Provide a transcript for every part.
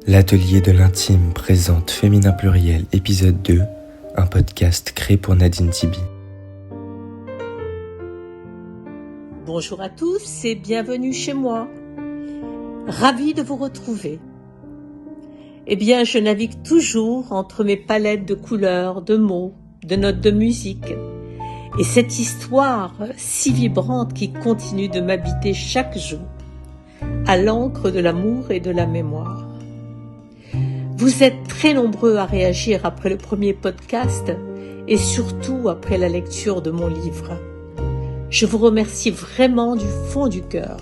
L'Atelier de l'Intime présente Féminin Pluriel, épisode 2, un podcast créé pour Nadine Tibi. Bonjour à tous et bienvenue chez moi. Ravie de vous retrouver. Eh bien, je navigue toujours entre mes palettes de couleurs, de mots, de notes de musique. Et cette histoire si vibrante qui continue de m'habiter chaque jour, à l'encre de l'amour et de la mémoire. Vous êtes très nombreux à réagir après le premier podcast et surtout après la lecture de mon livre. Je vous remercie vraiment du fond du cœur.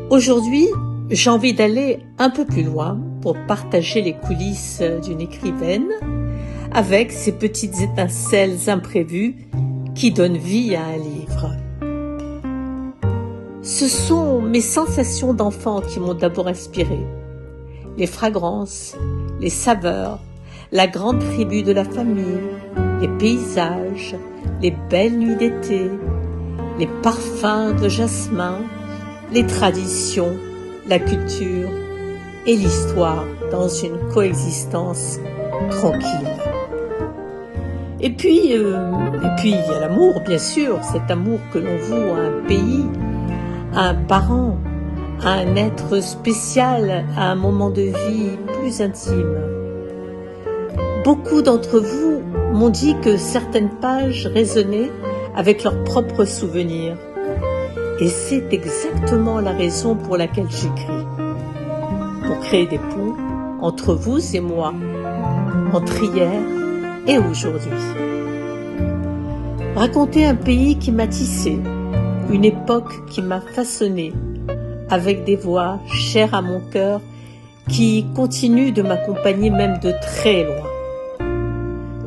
Aujourd'hui, j'ai envie d'aller un peu plus loin pour partager les coulisses d'une écrivaine avec ces petites étincelles imprévues qui donnent vie à un livre. Ce sont mes sensations d'enfant qui m'ont d'abord inspirée. Les fragrances, les saveurs, la grande tribu de la famille, les paysages, les belles nuits d'été, les parfums de jasmin, les traditions, la culture et l'histoire dans une coexistence tranquille. Et puis il y a l'amour, bien sûr, cet amour que l'on voue à un pays, à un parent, à un être spécial, à un moment de vie plus intime. Beaucoup d'entre vous m'ont dit que certaines pages résonnaient avec leurs propres souvenirs. Et c'est exactement la raison pour laquelle j'écris. Pour créer des ponts entre vous et moi, entre hier et aujourd'hui. Raconter un pays qui m'a tissé, une époque qui m'a façonné, avec des voix chères à mon cœur qui continuent de m'accompagner même de très loin.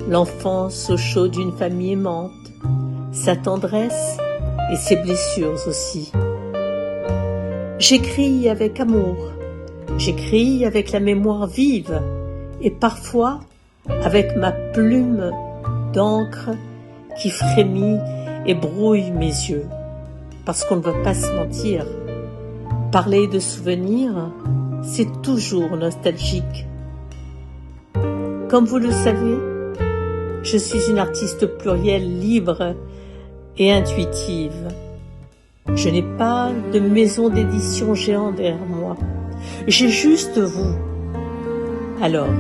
L'enfance au chaud d'une famille aimante, sa tendresse et ses blessures aussi. J'écris avec amour, j'écris avec la mémoire vive et parfois avec ma plume d'encre qui frémit et brouille mes yeux. Parce qu'on ne va pas se mentir, parler de souvenirs, c'est toujours nostalgique. Comme vous le savez, je suis une artiste plurielle libre et intuitive. Je n'ai pas de maison d'édition géante derrière moi. J'ai juste vous. Alors,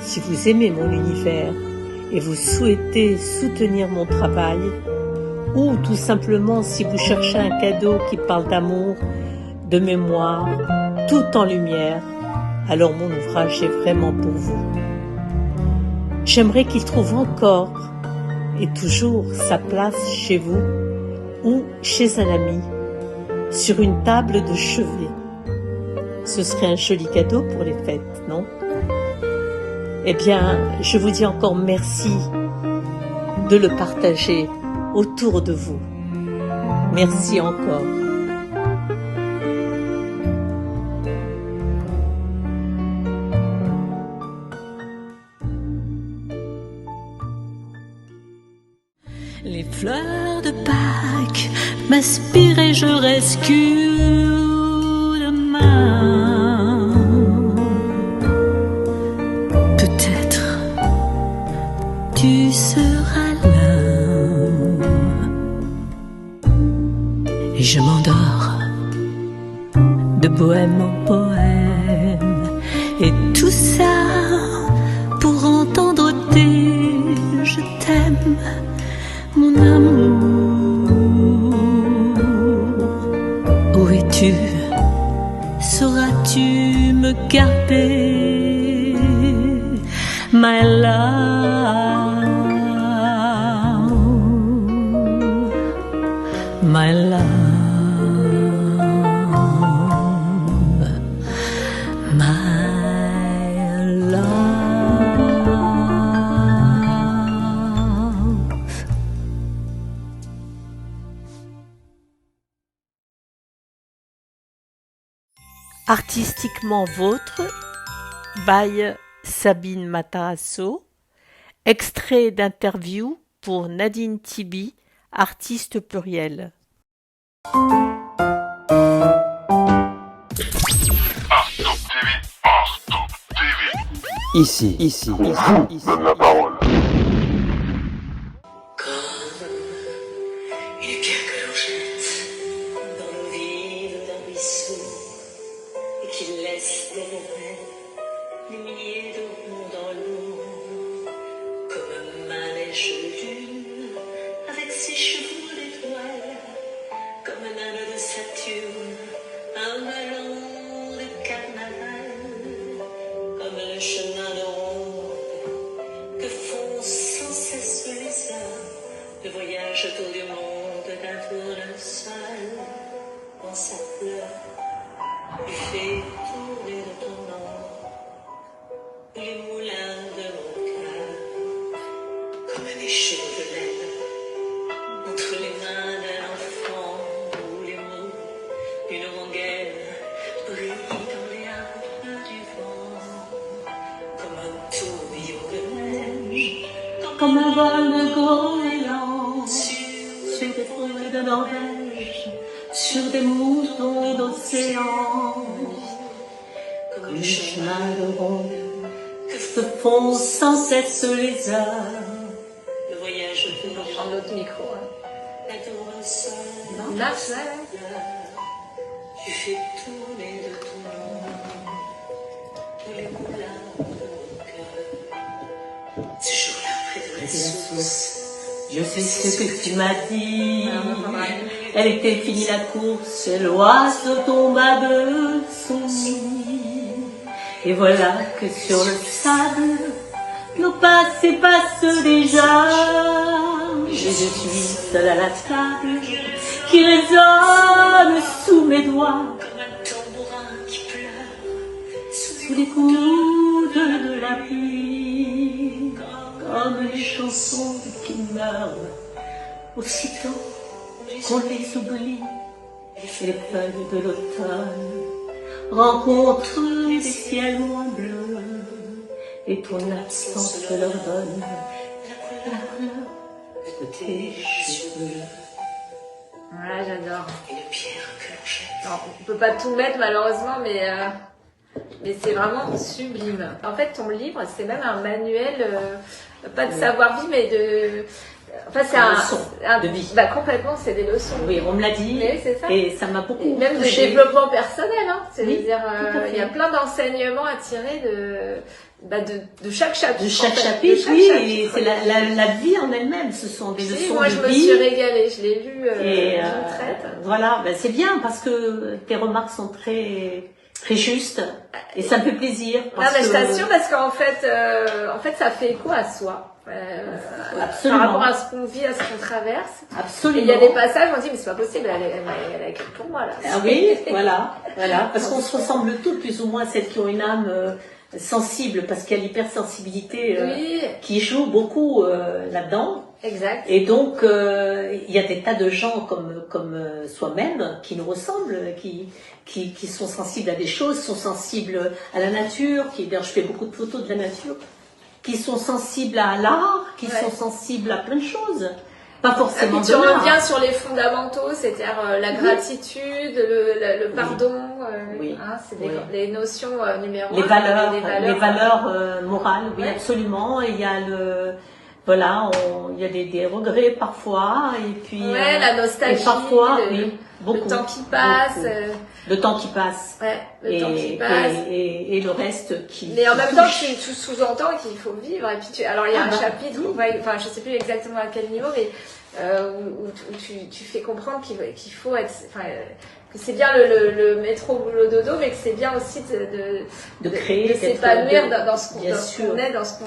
si vous aimez mon univers et vous souhaitez soutenir mon travail, ou tout simplement si vous cherchez un cadeau qui parle d'amour, de mémoire, tout en lumière, alors mon ouvrage est vraiment pour vous. J'aimerais qu'il trouve encore et toujours sa place chez vous ou chez un ami, sur une table de chevet. Ce serait un joli cadeau pour les fêtes, non ? Eh bien, je vous dis encore merci de le partager autour de vous. Merci encore. Les fleurs de Pâques m'inspirent et je rescue demain. Peut-être tu seras là et je m'endors de bohème en poème et tout ça pour entendre tes je t'aime. Mon amour, où es-tu? Sauras-tu me garder? My love, my love, my love. Artistiquement vôtre, by Sabine Matarazzo, extrait d'interview pour Nadine Tibi, artiste pluriel. Art TV. ici. Donne la parole. Une pierre que l'on jette dans l'eau vive d'un ruisseau et qui laisse derrière elle des milliers de ronds dans l'eau, comme un manège de lune avec ses chevaux d'étoiles, comme un anneau de Saturne, un ballon de carnaval, comme le chemin de ronde que font sans cesse les heures. Le voyage autour du monde d'un tournesol, dans sa fleur, lui fait tourner de ton nom les moulins de mon cœur, comme des chevaux de laine entre les mains d'un enfant où les mots d'une rengaine brillent dans les harpes du vent, comme un tourbillon de neige, Comme un vol de goéland sur des forêts de Norvège, sur des moutons d'océan, comme le chemin de ronde que font sans cesse les heures. le voyage autour du Prendre l'autre micro. la tournesol. Marche, Tu fais tourner de ton nom tous les moulins de mon cœur. Ce jour-là, près de la source, Je sais ce que tu m'as dit. Elle était finie la course, l'oiseau tomba de son nid. Et voilà que sur le sable, nos pas s'effacent déjà. Et je suis seule à la table, qui résonne sous mes doigts, comme un tambourin qui pleure sous les coudes de la pluie, comme les chansons qui meurent, aussitôt qu'on les oublie. Et les feuilles de l'automne rencontrent des ciels moins bleus, et ton absence leur donne la couleur de tes cheveux. Voilà, j'adore. une pierre que l'on jette. Alors, on peut pas tout mettre malheureusement, mais c'est vraiment sublime. En fait, ton livre, c'est même un manuel, pas de savoir-vivre, mais de... Enfin, c'est Des leçons de vie. Bah, complètement, c'est des leçons. Oui, on me l'a dit, Mais c'est ça. et ça m'a beaucoup Même de touchée. développement personnel, hein. Oui, C'est-à-dire, tout à fait. il y a plein d'enseignements à tirer de chaque chapitre. De chaque en fait. chapitre, De chaque oui, chapitre. et c'est la vie en elle-même, ce sont des Si, leçons moi, de je me vie. suis régalée, je l'ai lu, Et je me traite. voilà, ben c'est bien parce que tes remarques sont très très justes et ça me fait plaisir. Non, Parce mais je que- t'assure parce qu'en fait, ça fait écho à soi. Absolument. Par rapport à ce qu'on vit, à ce qu'on traverse. Et Absolument. il y a des passages, on dit, mais c'est pas possible, elle a écrit pour moi, là. Ah oui, voilà, parce qu'on se ressemble toutes plus ou moins, celles qui ont une âme sensible, parce qu'il y a l'hypersensibilité Oui, qui joue beaucoup là-dedans. exact. Et donc, il y a des tas de gens comme soi-même qui nous ressemblent, qui sont sensibles à des choses, sont sensibles à la nature, d'ailleurs je fais beaucoup de photos de la nature, qui sont sensibles à l'art, qui Ouais. sont sensibles à plein de choses. Pas Et forcément puis de tu l'art. reviens sur les fondamentaux, c'est-à-dire la gratitude, le pardon, Oui. hein, c'est Oui. les notions numéro Les un, valeurs, les les valeurs morales, oui, Ouais. absolument. Et il y a il y a des regrets parfois, et puis Ouais, la nostalgie, et parfois, le oui, beaucoup, le temps qui passe, beaucoup. Le temps qui passe, ouais, le temps qui passe. et le reste qui. Mais en qui même temps, touche. tu sous-entends qu'il faut vivre. Et puis alors il y a un chapitre, oui. enfin je sais plus exactement à quel niveau, mais où tu fais comprendre qu'il faut être, que c'est bien le métro boulot dodo, mais que c'est bien aussi De créer, de d'être- s'épanouir de- dans ce qu'on bien sûr. est, dans ce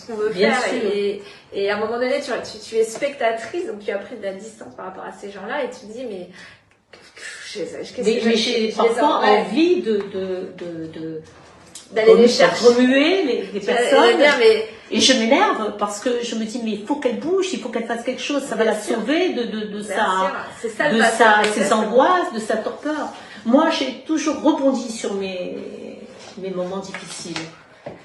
qu'on veut Bien faire. sûr. Et à un moment donné, tu es spectatrice, donc tu as pris de la distance par rapport à ces gens-là, et tu te dis mais Mais j'ai parfois envie d'aller les chercher. remuer les personnes. Mais Et je m'énerve parce que je me dis, mais il faut qu'elle bouge, il faut qu'elle fasse quelque chose, ça va la sauver de c'est ça le de passage. ses angoisses, de sa torpeur. Moi, j'ai toujours rebondi sur mes moments difficiles.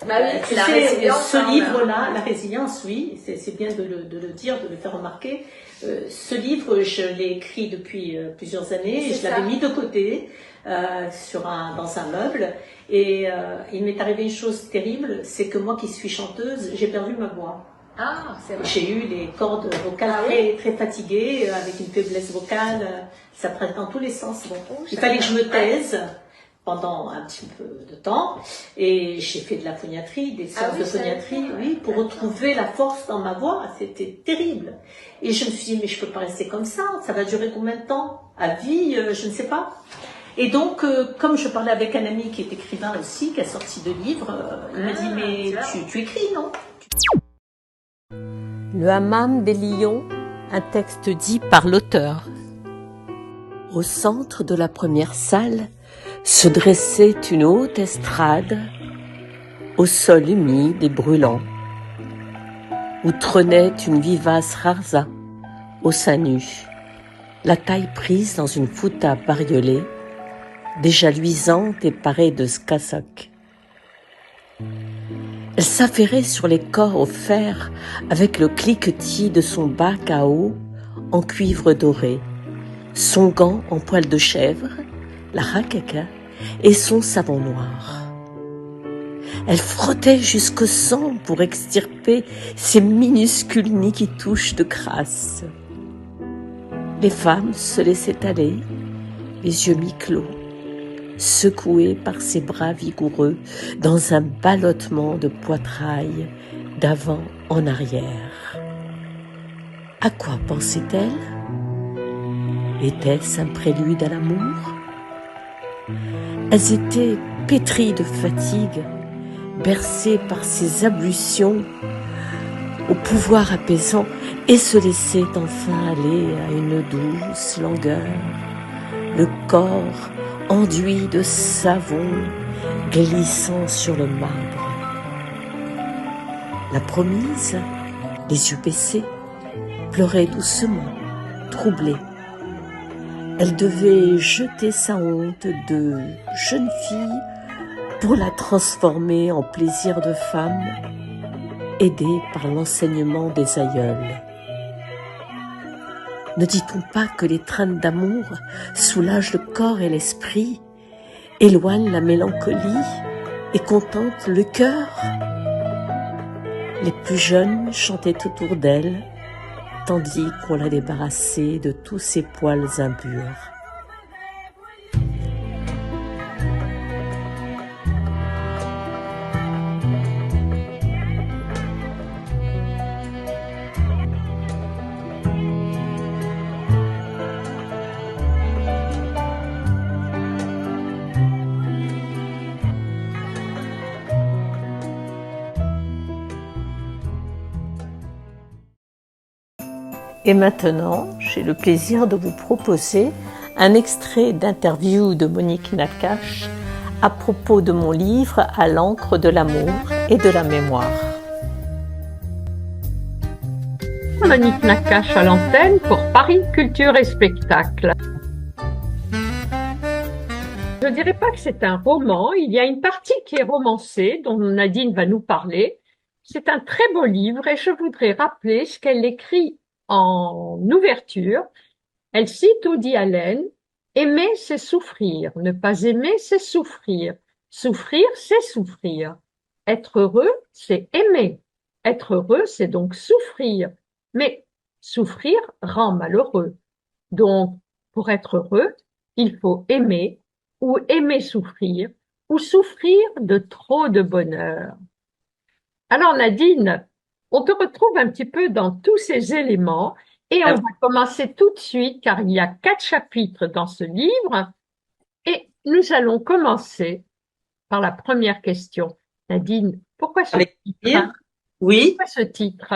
Bah oui, Tu la sais, résilience, ce hein, livre-là, la résilience, oui, c'est bien de le dire, de le faire remarquer. Ce livre, je l'ai écrit depuis plusieurs années, et je l'avais mis de côté dans un meuble, et il m'est arrivé une chose terrible, c'est que moi qui suis chanteuse, j'ai perdu ma voix. Ah, c'est vrai. J'ai eu les cordes vocales très fatiguées, avec une faiblesse vocale, ça prête dans tous les sens. Bon, il fallait que je me taise pendant un petit peu de temps, et j'ai fait de la phoniatrie, des séances de phoniatrie, pour retrouver la force dans ma voix. C'était terrible. Et je me suis dit, mais je peux pas rester comme ça va durer combien de temps? À vie, je ne sais pas. Et donc, comme je parlais avec un ami qui est écrivain aussi, qui a sorti 2 livres, il m'a dit, mais tu écris, non? Le hammam des lions, un texte dit par l'auteur. Au centre de la première salle se dressait une haute estrade, au sol humide et brûlant, où trônait une vivace rarza, au sein nu, la taille prise dans une fouta bariolée, déjà luisante et parée de skasok. Elle s'affairait sur les corps au fer avec le cliquetis de son bac à eau en cuivre doré, son gant en poil de chèvre, la hakaka, et son savon noir. Elle frottait jusqu'au sang pour extirper ces minuscules nids qui touchent de crasse. Les femmes se laissaient aller, les yeux mi-clos, secouées par ses bras vigoureux dans un ballottement de poitrail d'avant en arrière. À quoi pensait-elle? Était-ce un prélude à l'amour? Elles étaient pétries de fatigue, bercées par ces ablutions au pouvoir apaisant, et se laissaient enfin aller à une douce langueur, le corps enduit de savon glissant sur le marbre. La promise, les yeux baissés, pleurait doucement, troublée. Elle devait jeter sa honte de jeune fille pour la transformer en plaisir de femme, aidée par l'enseignement des aïeuls. Ne dit-on pas que l'étreinte d'amour soulage le corps et l'esprit, éloigne la mélancolie et contente le cœur? Les plus jeunes chantaient autour d'elle, tandis qu'on la débarrassait de tous ses poils impurs. Et maintenant, j'ai le plaisir de vous proposer un extrait d'interview de Monique Nakache à propos de mon livre « À l'encre de l'amour et de la mémoire ». Monique Nakache à l'antenne pour Paris Culture et Spectacle. Je ne dirais pas que c'est un roman, il y a une partie qui est romancée, dont Nadine va nous parler. C'est un très beau livre et je voudrais rappeler ce qu'elle écrit en ouverture. Elle cite Woody Allen: « Aimer, c'est souffrir. Ne pas aimer, c'est souffrir. Souffrir, c'est souffrir. Être heureux, c'est aimer. Être heureux, c'est donc souffrir. Mais souffrir rend malheureux. Donc, pour être heureux, il faut aimer, ou aimer souffrir, ou souffrir de trop de bonheur. » Alors Nadine, on te retrouve un petit peu dans tous ces éléments et on va commencer tout de suite car il y a 4 chapitres dans ce livre et nous allons commencer par la première question. Nadine, pourquoi ce titre? Oui. Pourquoi ce titre?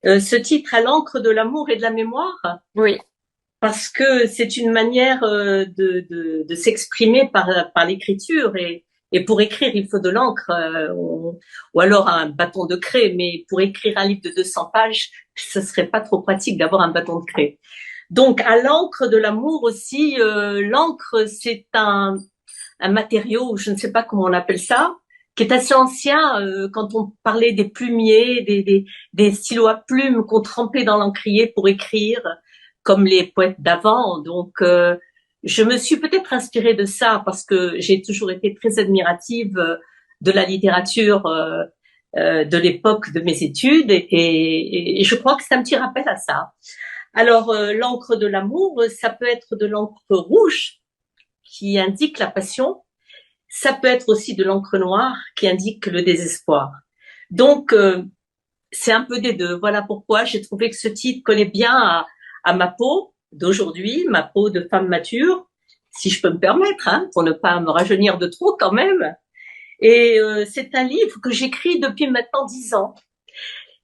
Ce titre, À l'encre de l'amour et de la mémoire? Oui. Parce que c'est une manière de s'exprimer par l'écriture, et pour écrire, il faut de l'encre, ou alors un bâton de craie, mais pour écrire un livre de 200 pages, ce serait pas trop pratique d'avoir un bâton de craie. Donc, à l'encre de l'amour aussi, l'encre, c'est un matériau, je ne sais pas comment on appelle ça, qui est assez ancien, quand on parlait des plumiers, des stylos à plumes qu'on trempait dans l'encrier pour écrire, comme les poètes d'avant. Donc, je me suis peut-être inspirée de ça parce que j'ai toujours été très admirative de la littérature de l'époque de mes études et je crois que c'est un petit rappel à ça. Alors, l'encre de l'amour, ça peut être de l'encre rouge qui indique la passion. Ça peut être aussi de l'encre noire qui indique le désespoir. Donc, c'est un peu des deux. Voilà pourquoi j'ai trouvé que ce titre collait bien à ma peau d'aujourd'hui, ma peau de femme mature, si je peux me permettre, hein, pour ne pas me rajeunir de trop quand même. Et c'est un livre que j'écris depuis maintenant 10 ans.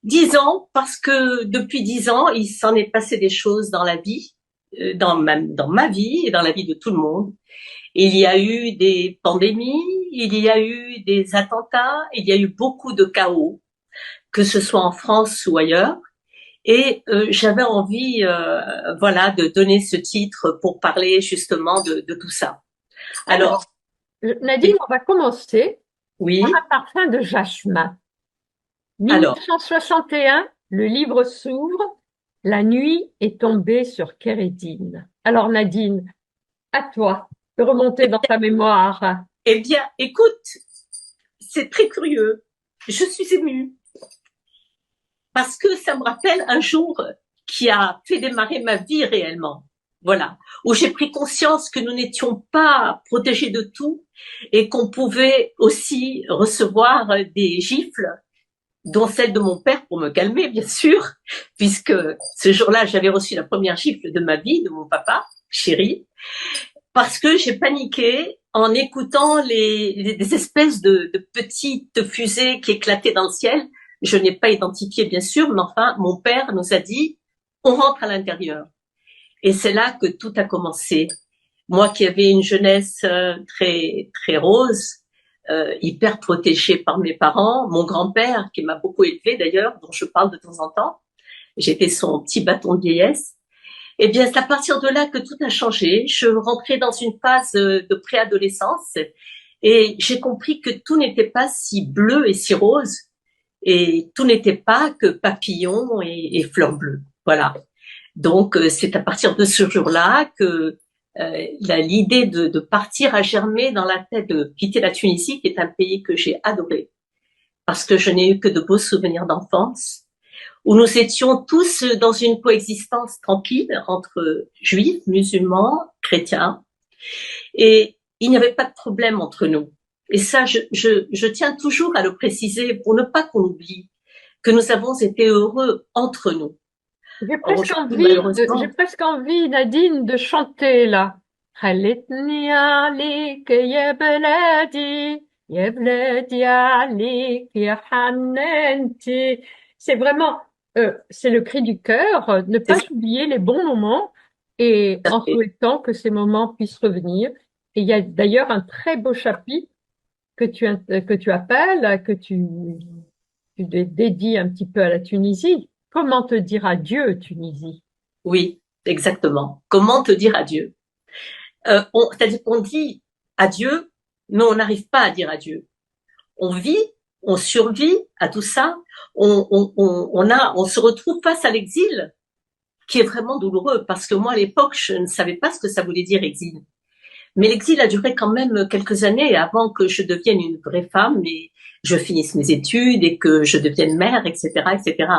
10 ans parce que depuis 10 ans, il s'en est passé des choses dans la vie, dans ma vie et dans la vie de tout le monde. Il y a eu des pandémies, il y a eu des attentats, il y a eu beaucoup de chaos, que ce soit en France ou ailleurs. Et j'avais envie, voilà, de donner ce titre pour parler justement de tout ça. Alors, Nadine, on va commencer oui. par un parfum de jasmin. Alors. 1961, le livre s'ouvre. La nuit est tombée sur Kérédine. Alors Nadine, à toi de remonter dans ta mémoire. Eh bien, écoute, c'est très curieux. Je suis émue. Parce que ça me rappelle un jour qui a fait démarrer ma vie réellement. Voilà. Où j'ai pris conscience que nous n'étions pas protégés de tout et qu'on pouvait aussi recevoir des gifles, dont celle de mon père pour me calmer, bien sûr, puisque ce jour-là, j'avais reçu la première gifle de ma vie, de mon papa, chéri, parce que j'ai paniqué en écoutant des espèces de petites fusées qui éclataient dans le ciel. Je n'ai pas identifié, bien sûr, mais enfin, mon père nous a dit, on rentre à l'intérieur. Et c'est là que tout a commencé. Moi qui avais une jeunesse très, très rose, hyper protégée par mes parents, mon grand-père, qui m'a beaucoup élevée d'ailleurs, dont je parle de temps en temps, j'étais son petit bâton de vieillesse. Eh bien, c'est à partir de là que tout a changé. Je rentrais dans une phase de préadolescence et j'ai compris que tout n'était pas si bleu et si rose et tout n'était pas que papillons et fleurs bleues. Voilà. Donc, c'est à partir de ce jour-là que l'idée de partir a germé dans la tête de quitter la Tunisie, qui est un pays que j'ai adoré, parce que je n'ai eu que de beaux souvenirs d'enfance, où nous étions tous dans une coexistence tranquille entre juifs, musulmans, chrétiens, et il n'y avait pas de problème entre nous. Et ça, je tiens toujours à le préciser pour ne pas qu'on oublie que nous avons été heureux entre nous. J'ai presque envie, Nadine, de chanter là. خلتني عليك يا بلادي يا بلادي عليك يا حنانتي. C'est vraiment, c'est le cri du cœur, ne pas oublier les bons moments et en souhaitant que ces moments puissent revenir. Et il y a d'ailleurs un très beau chapitre que tu appelles, que tu dédies un petit peu à la Tunisie. Comment te dire adieu, Tunisie? Oui, exactement. Comment te dire adieu? C'est-à-dire qu'on dit adieu, mais on n'arrive pas à dire adieu. On vit, on survit à tout ça. On se retrouve face à l'exil, qui est vraiment douloureux, parce que moi, à l'époque, je ne savais pas ce que ça voulait dire exil. Mais l'exil a duré quand même quelques années avant que je devienne une vraie femme et je finisse mes études et que je devienne mère, etc., etc.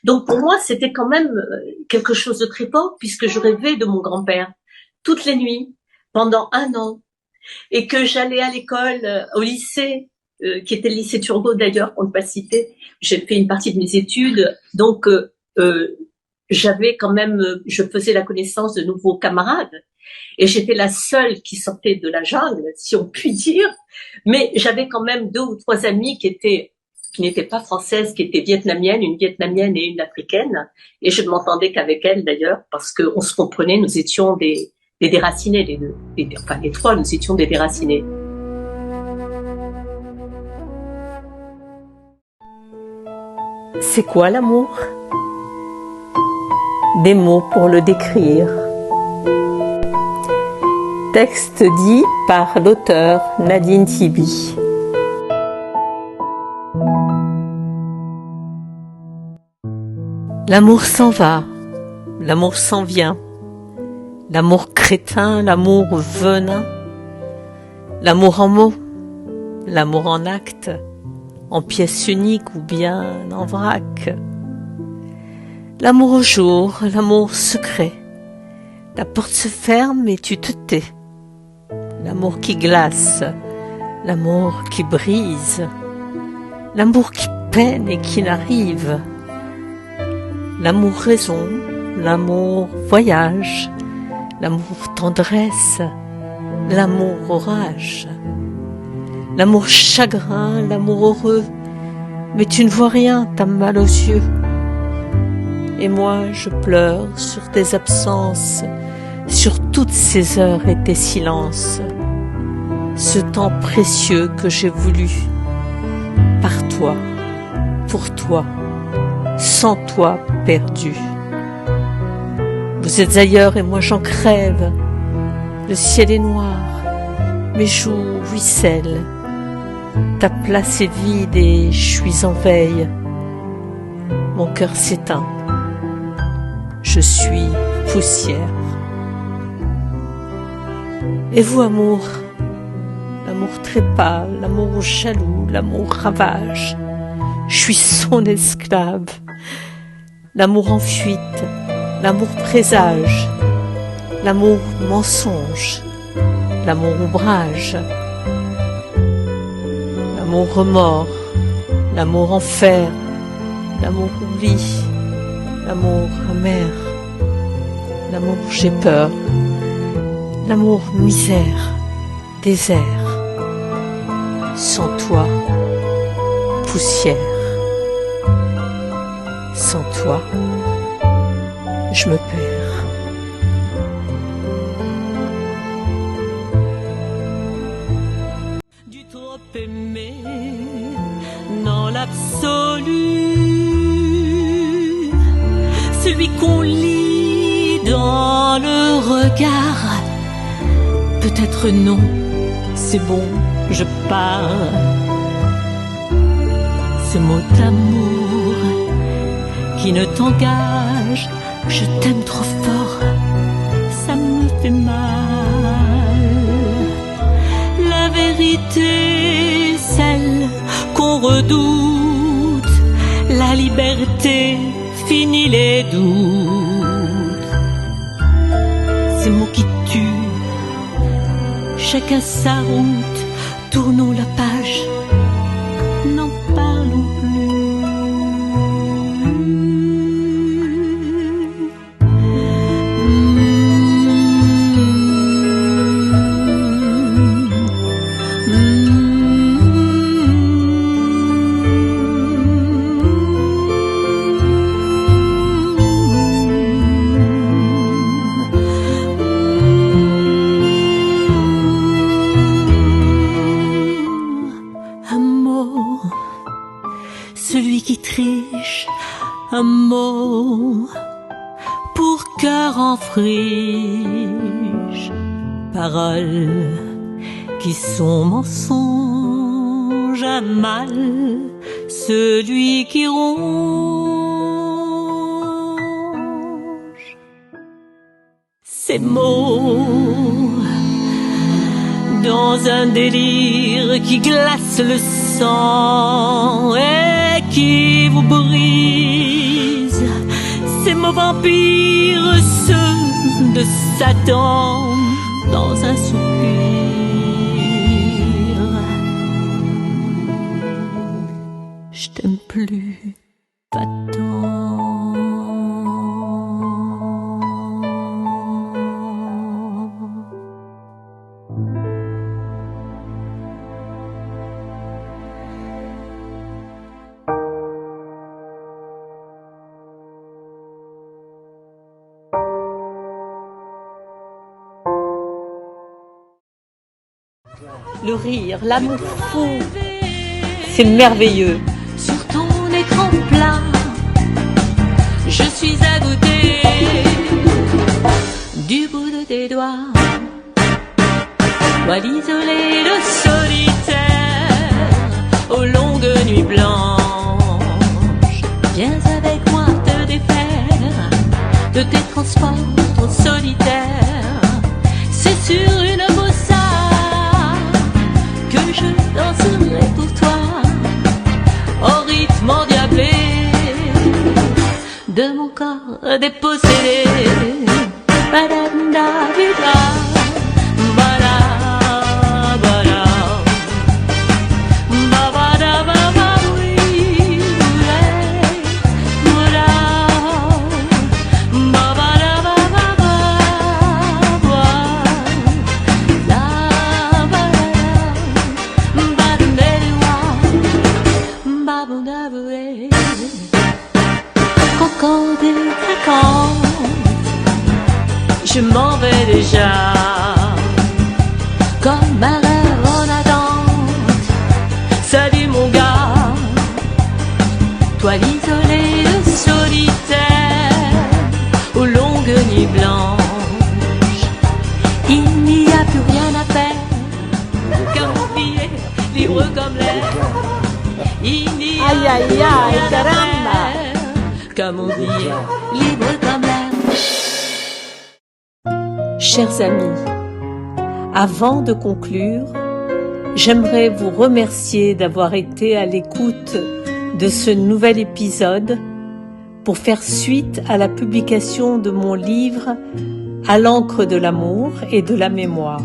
Donc pour moi, c'était quand même quelque chose de très fort puisque je rêvais de mon grand-père toutes les nuits pendant 1 an et que j'allais à l'école, au lycée, qui était le lycée Turgot d'ailleurs, pour ne pas citer. J'ai fait une partie de mes études, donc j'avais quand même, je faisais la connaissance de nouveaux camarades. Et j'étais la seule qui sortait de la jungle, si on peut dire. Mais j'avais quand même 2 ou 3 amies qui n'étaient pas françaises, qui étaient vietnamiennes, une vietnamienne et une africaine. Et je ne m'entendais qu'avec elles d'ailleurs, parce qu'on se comprenait, nous étions des déracinés, les deux. Enfin, les 3, nous étions des déracinés. C'est quoi l'amour? Des mots pour le décrire. Texte dit par l'auteur Nadine Tibi. L'amour s'en va, l'amour s'en vient, l'amour crétin, l'amour venin, l'amour en mots, l'amour en acte, en pièce unique ou bien en vrac. L'amour au jour, l'amour secret, la porte se ferme et tu te tais. L'amour qui glace, l'amour qui brise, l'amour qui peine et qui n'arrive. L'amour raison, l'amour voyage, l'amour tendresse, l'amour orage, l'amour chagrin, l'amour heureux, mais tu ne vois rien, t'as mal aux yeux. Et moi je pleure sur tes absences, sur toutes ces heures et tes silences, ce temps précieux que j'ai voulu, par toi, pour toi, sans toi perdu. Vous êtes ailleurs et moi j'en crève, le ciel est noir, mes joues ruissellent, ta place est vide et je suis en veille, mon cœur s'éteint, je suis poussière. Et vous, amour, l'amour trépas, l'amour jaloux, l'amour ravage, je suis son esclave. L'amour en fuite, l'amour présage, l'amour mensonge, l'amour ouvrage, l'amour remords, l'amour enfer, l'amour oubli, l'amour amer, l'amour j'ai peur, l'amour misère, désert, sans toi, poussière. Sans toi, je me perds. Du trop aimé dans l'absolu, celui qu'on lit dans le regard. Peut-être non, c'est bon, je pars. Ces mots d'amour qui ne t'engage, je t'aime trop fort, ça me fait mal. La vérité, celle qu'on redoute, la liberté finit les doutes. Ces mots qui tuent, chacun sa route, tournons la page, n'en parlons plus. Celui qui triche, un mot pour cœur en friche, paroles qui sont mensonges à mal, celui qui ronge ces mots dans un délire qui glace le sang et qui vous brise. Ces mots vampires, ceux de Satan dans un soupir. Je t'aime plus, va-t'en. Le rire, l'amour fou, c'est merveilleux. Sur ton écran plat, je suis à goûter du bout de tes doigts. Toi l'isolé, le solitaire, aux longues nuits blanches, viens avec moi te défaire. corps dépossédé. Ba-da-da-da-da. Je m'en vais déjà, comme un rêve en attente. Salut mon gars, toi l'isolé, le solitaire, aux longues nuits blanches. Il n'y a plus rien à faire qu'à m'oublier, libre comme l'air. Il n'y a plus rien à faire qu'à m'oublier, libre comme l'air. Chers amis, avant de conclure, j'aimerais vous remercier d'avoir été à l'écoute de ce nouvel épisode pour faire suite à la publication de mon livre « À l'encre de l'amour et de la mémoire ».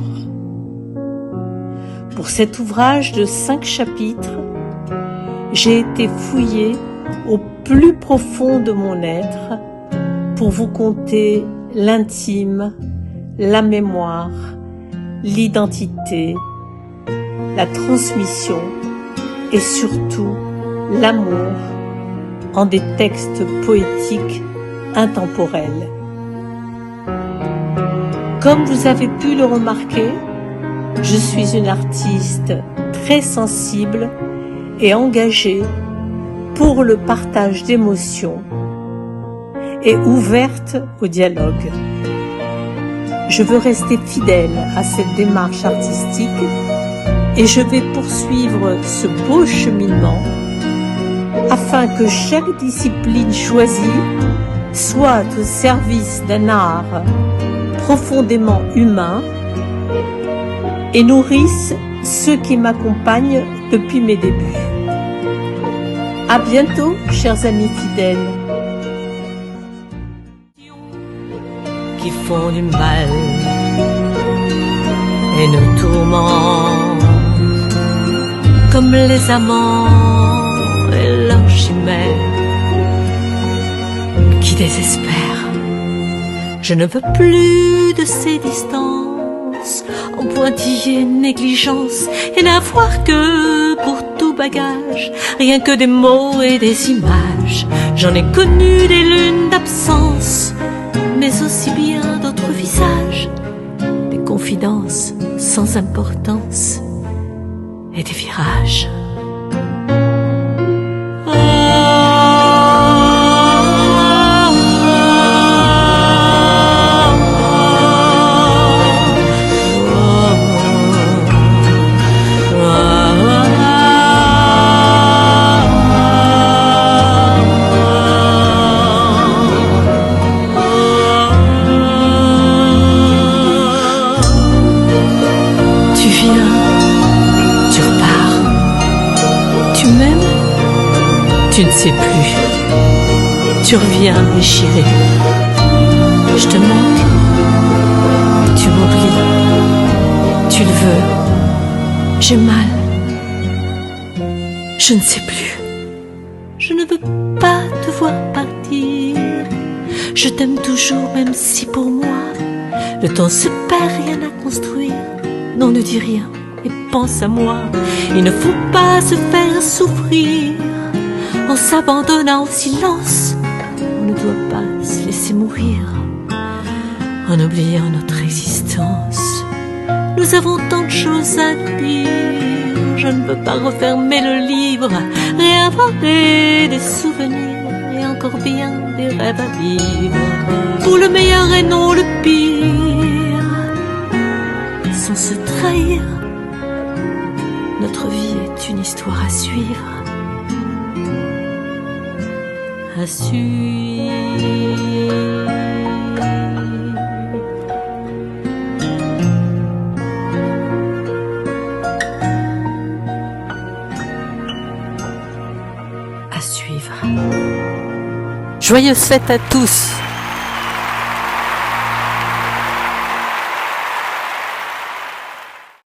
Pour cet ouvrage de 5 chapitres, j'ai été fouillée au plus profond de mon être pour vous conter l'intime, la mémoire, l'identité, la transmission et surtout l'amour en des textes poétiques intemporels. Comme vous avez pu le remarquer, je suis une artiste très sensible et engagée pour le partage d'émotions et ouverte au dialogue. Je veux rester fidèle à cette démarche artistique et je vais poursuivre ce beau cheminement afin que chaque discipline choisie soit au service d'un art profondément humain et nourrisse ceux qui m'accompagnent depuis mes débuts. À bientôt, chers amis fidèles. Qui font du mal et nous tourmentent comme les amants et leurs chimères qui désespèrent. Je ne veux plus de ces distances en pointillés négligence et n'avoir que pour tout bagage rien que des mots et des images. J'en ai connu des lunes d'absence mais aussi bien d'autres visages, des confidences sans importance et des virages. Tu ne sais plus, tu reviens déchiré. Je te manque, tu m'oublies, tu le veux, j'ai mal, je ne sais plus. Je ne veux pas te voir partir, je t'aime toujours même si pour moi le temps se perd, rien à construire. Non, ne dis rien et pense à moi, il ne faut pas se faire souffrir. En s'abandonnant au silence, on ne doit pas se laisser mourir. En oubliant notre existence, nous avons tant de choses à dire. Je ne veux pas refermer le livre, réinventer des souvenirs et encore bien des rêves à vivre. Pour le meilleur et non le pire, sans se trahir, notre vie est une histoire à suivre. À suivre. À suivre. Joyeuses fêtes à tous!